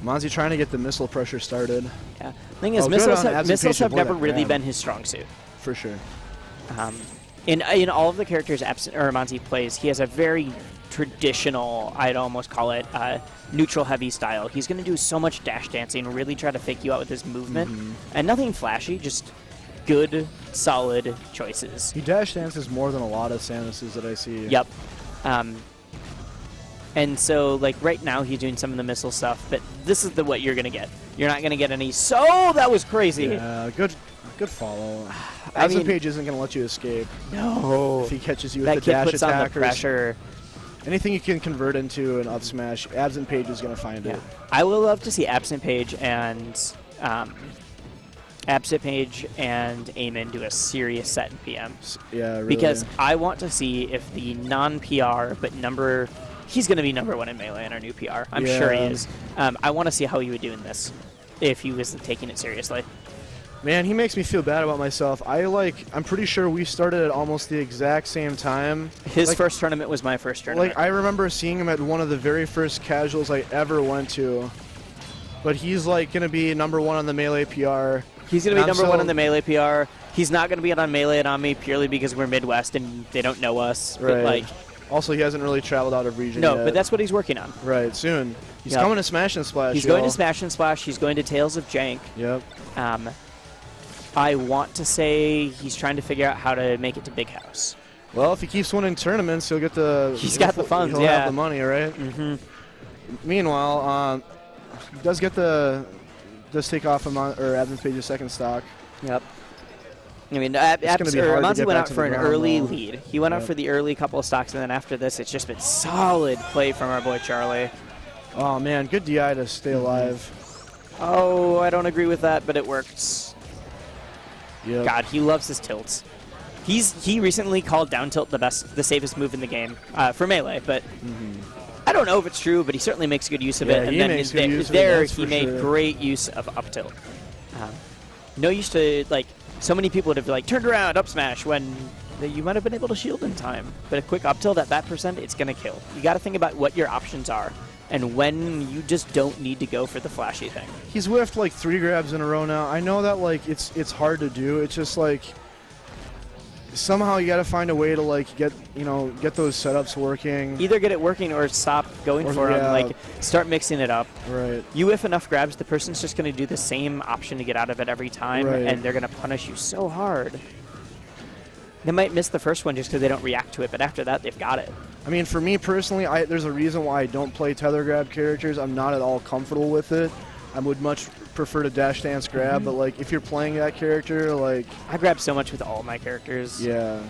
Amanze trying to get the missile pressure started. Yeah. The thing is, missiles have never really been his strong suit. For sure. In all of the characters Amanze plays, he has a very traditional, I'd almost call it, neutral heavy style. He's going to do so much dash dancing, really try to fake you out with his movement, and nothing flashy, just good, solid choices. He dash dances more than a lot of Samuses that I see. Yep. And so, like, right now he's doing some of the missile stuff, but this is what you're going to get. You're not going to get any, so that was crazy. Yeah, good follow. Absentpage isn't going to let you escape. No. If he catches you with the dash puts attack on the pressure. Anything you can convert into an up smash, Absentpage is going to find it. I would love to see Absentpage and Eamon do a serious set in PM. Yeah, really. Because I want to see if the non-PR, but he's going to be #1 in Melee in our new PR. I'm sure he is. I want to see how he would do in this if he was taking it seriously. Man, he makes me feel bad about myself. I'm pretty sure we started at almost the exact same time. His first tournament was my first tournament. I remember seeing him at one of the very first casuals I ever went to. But he's going to be #1 on the Melee PR. He's going to be #1 on the Melee PR. He's not going to be on Melee and on me purely because we're Midwest and they don't know us. Right. But also, he hasn't really traveled out of region yet. No, but that's what he's working on. Right, soon. He's coming to Smash and Splash. He's going to Smash and Splash. He's going to Tales of Jank. Yep. I want to say he's trying to figure out how to make it to Big House. Well, if he keeps winning tournaments, he'll get the... He's got the funds, he'll have the money, right? Meanwhile, does take off Absentpage's second stock. Yep. I mean, Amanze went out for an early lead. He went out for the early couple of stocks, and then after this, it's just been solid play from our boy Charlie. Oh, man, good DI to stay alive. Oh, I don't agree with that, but it worked. Yep. God, he loves his tilts. He recently called down tilt the safest move in the game for Melee, but I don't know if it's true, but he certainly makes good use of it. And then he made great use of up tilt. No use to, so many people would have turned around, up smash, when you might have been able to shield in time. But a quick up tilt at that percent, it's going to kill. You got to think about what your options are and when you just don't need to go for the flashy thing. He's whiffed 3 grabs in a row now. I know that it's hard to do. It's just somehow you got to find a way to get those setups working. Either get it working or stop going for them. Start mixing it up. Right. You whiff enough grabs, the person's just going to do the same option to get out of it every time, and they're going to punish you so hard. They might miss the first one just because they don't react to it, but after that, they've got it. I mean, for me personally, there's a reason why I don't play tether grab characters. I'm not at all comfortable with it. I would much prefer to dash dance grab, but if you're playing that character, I grab so much with all my characters. Yeah.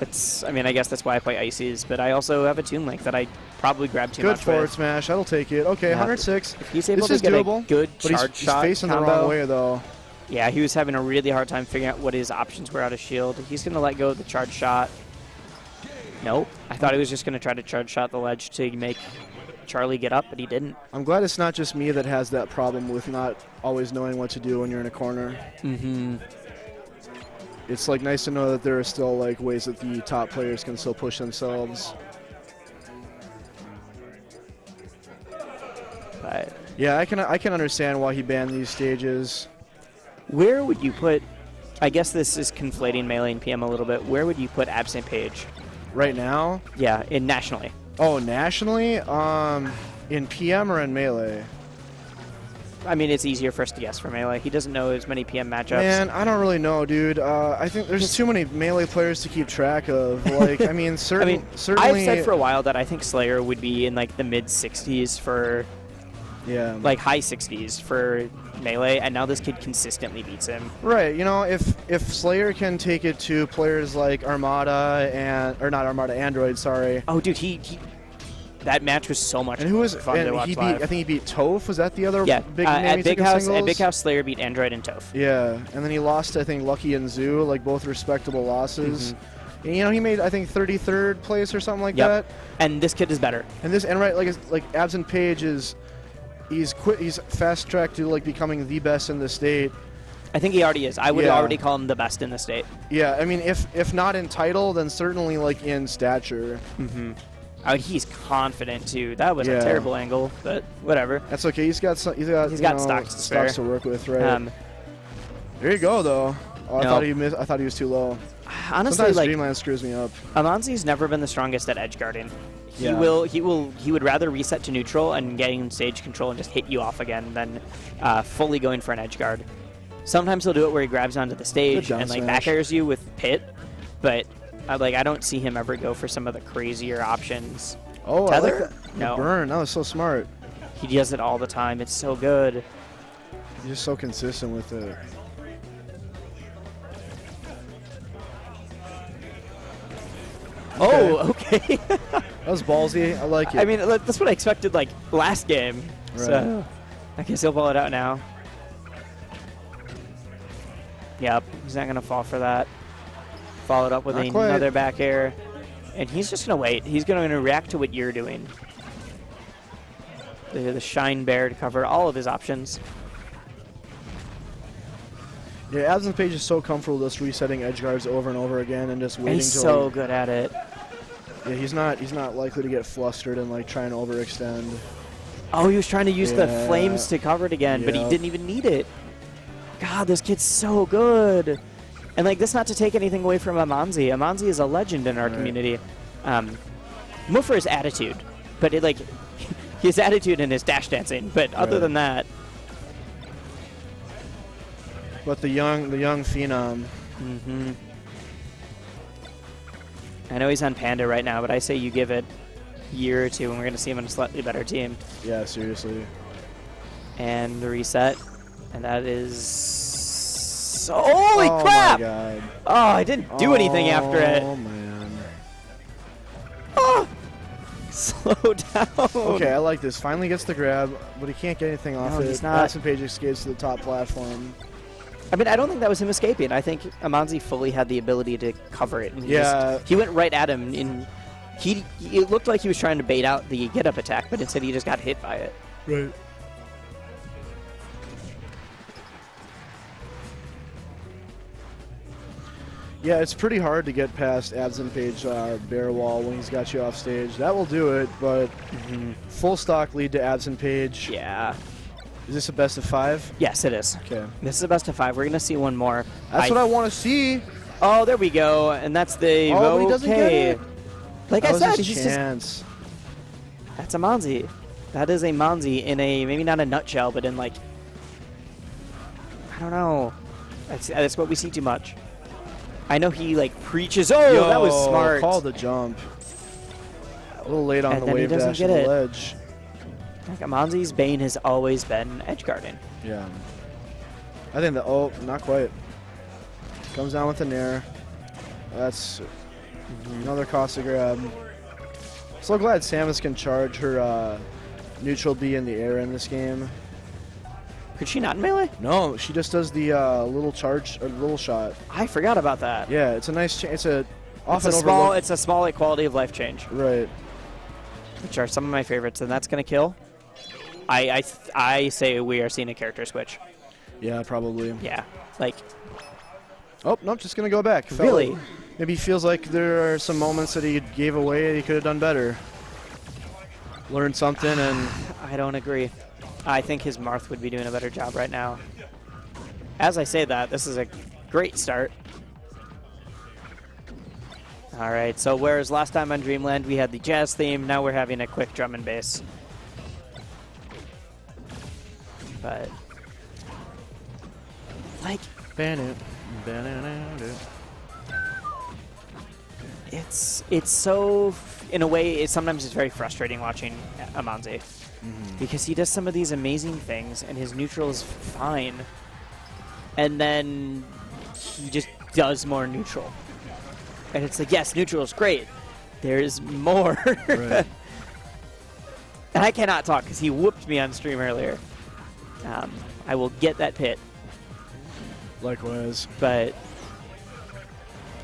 I guess that's why I play Ices, but I also have a Toon Link that I probably grab too much with. Good forward smash. That'll take it. Okay, 106. If he's able to get a good charge shot he's facing combo, the wrong way, though. Yeah, he was having a really hard time figuring out what his options were out of shield. He's going to let go of the charge shot. Nope. I thought he was just going to try to charge shot the ledge to make Charlie get up, but he didn't. I'm glad it's not just me that has that problem with not always knowing what to do when you're in a corner. It's nice to know that there are still ways that the top players can still push themselves. But yeah, I can understand why he banned these stages. Where would you put, I guess this is conflating Melee and PM a little bit, where would you put Absentpage? Right now? Yeah, nationally. Oh, nationally? In PM or in Melee? I mean, it's easier for us to guess for Melee. He doesn't know as many PM matchups. Man, I don't really know, dude. I think there's too many Melee players to keep track of. Certainly. I've said for a while that I think Slayer would be in the mid-60s for... Yeah. High 60s for Melee, and now this kid consistently beats him. Right. If Slayer can take it to players like Armada Android, sorry. Oh, dude, that match was so much fun to watch live. I think he beat Toph. Was that the other big name at he Big took House? singles? At Big House, Slayer beat Android and Toph. Yeah, and then he lost, I think, Lucky and Zoo, both respectable losses. And, he made, I think, 33rd place or something like that. And this kid is better. Absentpage is... He's fast tracked to becoming the best in the state. I think he already is. I would already call him the best in the state. Yeah, I mean, if not in title, then certainly in stature. Oh, he's confident too. That was a terrible angle, but whatever. That's okay. He's got stocks to work with, right? There you go, though. Oh, I thought he was too low. Honestly, sometimes like, Dreamland screws me up. Amanze's never been the strongest at edge guarding. He would rather reset to neutral and getting stage control and just hit you off again than fully going for an edge guard. Sometimes he'll do it where he grabs onto the stage and like back airs you with pit, but I don't see him ever go for some of the crazier options. Oh, Tether? I like that. No. The burn. That was so smart. He does it all the time. It's so good. He's just so consistent with it. Oh, okay. That was ballsy. I like it. I mean, that's what I expected like last game. Right. So I guess he'll pull it out now. Yep, he's not going to fall for that. Followed up with another back air. And he's just going to wait. He's going to react to what you're doing. The Shine Bear to cover all of his options. Yeah, Absentpage is so comfortable just resetting edge guards over and over again and just waiting. He's so good at it. Yeah, he's not likely to get flustered and like try and overextend. Oh, he was trying to use the flames to cover it again, but he didn't even need it. God, this kid's so good. And like this, not to take anything away from Amanze. Amanze is a legend in our community. More for his attitude, but his attitude and his dash dancing. But other than that. But the young phenom. Mm-hmm. I know he's on Panda right now, but I say you give it a year or two and we're going to see him on a slightly better team. Yeah, seriously. And the reset. And that is... Holy crap! My God. Oh, I didn't do anything after it. Oh, man. Oh! Slow down. Okay, I like this. Finally gets the grab, but he can't get anything off it. He's not. Absentpage escapes to the top platform. I mean, I don't think that was him escaping. I think Amanze fully had the ability to cover it. And he went right at him. And it looked like he was trying to bait out the get-up attack, but instead he just got hit by it. Right. Yeah, it's pretty hard to get past Absentpage bear wall when he's got you off stage. That will do it, but full stock lead to Absentpage. Yeah. Is this a best of 5? Yes, it is. Okay. This is a best of 5. We're going to see one more. That's what I want to see. Oh, there we go. And that's the... Oh, but he doesn't get it. Like I said, he's just... That's a Amanze. That is a Amanze in a, maybe not a nutshell, but in like... I don't know. That's what we see too much. I know he like preaches. Oh, that was smart. Call the jump. A little late on the wave dash on the ledge. Like Amanze's bane has always been edge guarding. Yeah. I think that, not quite. Comes down with the nair. That's another costly grab. So glad Samus can charge her neutral B in the air in this game. Could she not in melee? No, she just does the little charge or little shot. I forgot about that. Yeah, it's a nice. It's a small. It's a small like, quality of life change. Right. Which are some of my favorites, and that's gonna kill. I say we are seeing a character switch. Yeah, probably. Yeah, like. Oh nope, just gonna go back. Really? Maybe he feels like there are some moments that he gave away that he could have done better. Learned something and. I don't agree. I think his Marth would be doing a better job right now. As I say that, this is a great start. All right, so whereas last time on Dreamland we had the jazz theme, now we're having a quick drum and bass. But, like, it's so, in a way, sometimes it's very frustrating watching Amanze. Because he does some of these amazing things, and his neutral is fine. And then he just does more neutral. And it's like, yes, neutral is great. There's more. Right. And I cannot talk because he whooped me on stream earlier. I will get that pit. Likewise. But,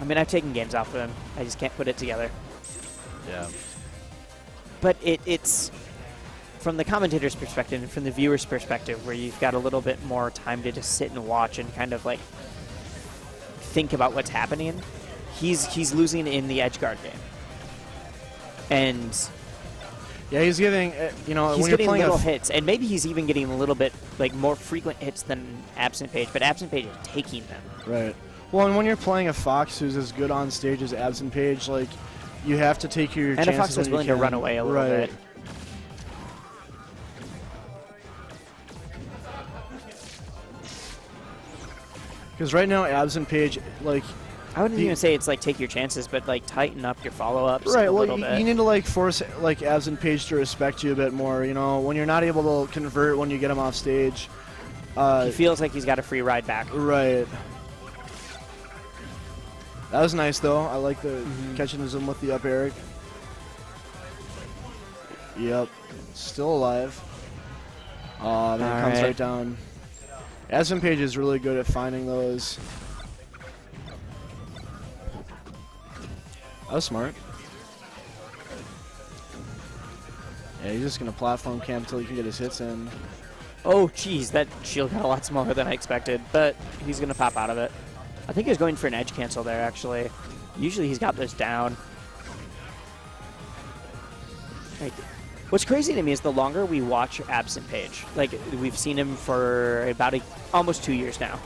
I mean, I've taken games off of him. I just can't put it together. Yeah. But it's... from the commentator's perspective and from the viewer's perspective, where you've got a little bit more time to just sit and watch and kind of like think about what's happening, he's losing in the edge guard game. And yeah, he's getting, you know, he's when you're getting playing little hits, and maybe he's even getting a little bit like more frequent hits than Absentpage, but Absentpage is taking them. Right. Well, and when you're playing a Fox who's as good on stage as Absentpage, like, you have to take your chances. And a Fox that's willing to run away a little bit. Because right now, Absentpage, like, I wouldn't even say it's like take your chances, but like tighten up your follow-ups right, a little well, bit. You need to like force like Absentpage to respect you a bit more. You know, when you're not able to convert when you get him off stage. He feels like he's got a free ride back. Right. That was nice though. I like the catching him with the up air. Yep. Still alive. Oh, man, comes right down. Absentpage is really good at finding those. That was smart. Yeah, he's just going to platform camp until he can get his hits in. Oh, geez, that shield got a lot smaller than I expected, but he's going to pop out of it. I think he was going for an edge cancel there, actually. Usually he's got this down. Like, what's crazy to me is the longer we watch Absentpage, like we've seen him for about almost 2 years now,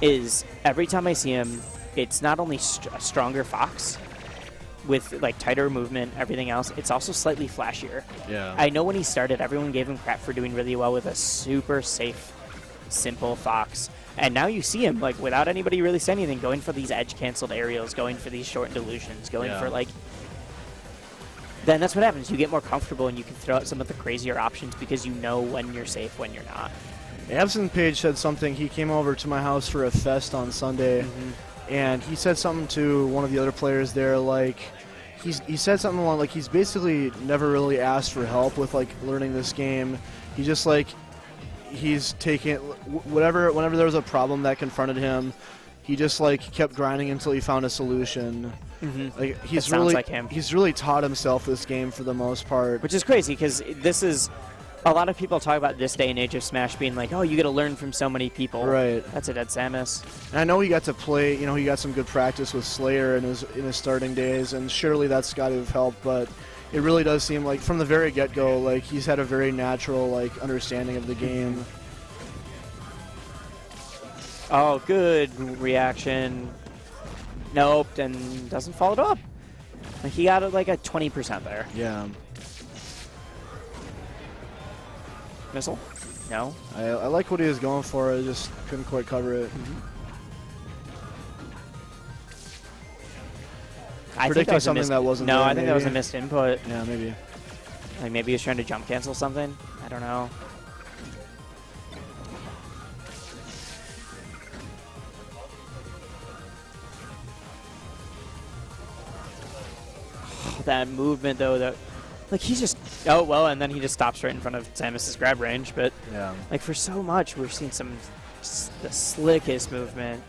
is every time I see him, it's not only a stronger Fox with like tighter movement, everything else, it's also slightly flashier. Yeah. I know when he started, everyone gave him crap for doing really well with a super safe, simple Fox. And now you see him, like, without anybody really saying anything, going for these edge-canceled aerials, going for these shortened illusions, going for, like... Then that's what happens. You get more comfortable, and you can throw out some of the crazier options because you know when you're safe, when you're not. Absentpage said something. He came over to my house for a fest on Sunday, and he said something to one of the other players there, like... He said something along, like, he's basically never really asked for help with, like, learning this game. He just, like... He's taking whenever there was a problem that confronted him, he just like kept grinding until he found a solution. Like he's really like him. He's really taught himself this game for the most part, which is crazy because this is a lot of people talk about this day and age of Smash being like, oh, you got to learn from so many people. Right. That's a dead Samus. And I know he got to play. You know, he got some good practice with Slayer in his starting days, and surely that's got to have helped, but. It really does seem like from the very get-go, like he's had a very natural like understanding of the game. Oh, good reaction. Nope, and doesn't follow it up. Like he got like a 20% there. Yeah. Missile? No. I like what he was going for. I just couldn't quite cover it. I Predicting think that was something that wasn't No, there, I think that was a missed input. Yeah, maybe. Like maybe he was trying to jump cancel something. I don't know. That movement though, that like he's just and then he just stops right in front of Samus's grab range. But yeah, like for so much, we're seeing the slickest movement.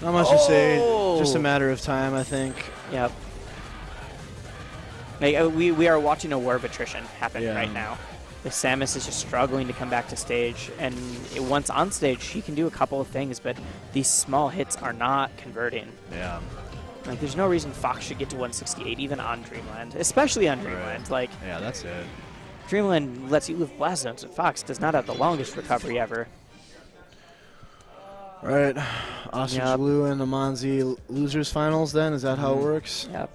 Not much to say. Just a matter of time, I think. Yep. Like, we are watching a war of attrition happen right now. The Samus is just struggling to come back to stage, and once on stage, she can do a couple of things, but these small hits are not converting. Yeah. Like, there's no reason Fox should get to 168, even on Dreamland, especially on Dreamland. Like, yeah, that's it. Dreamland lets you live blast zones, and Fox does not have the longest recovery ever. All right, Ostrich Blue and Amanze losers finals then? Is that how it works? Yep.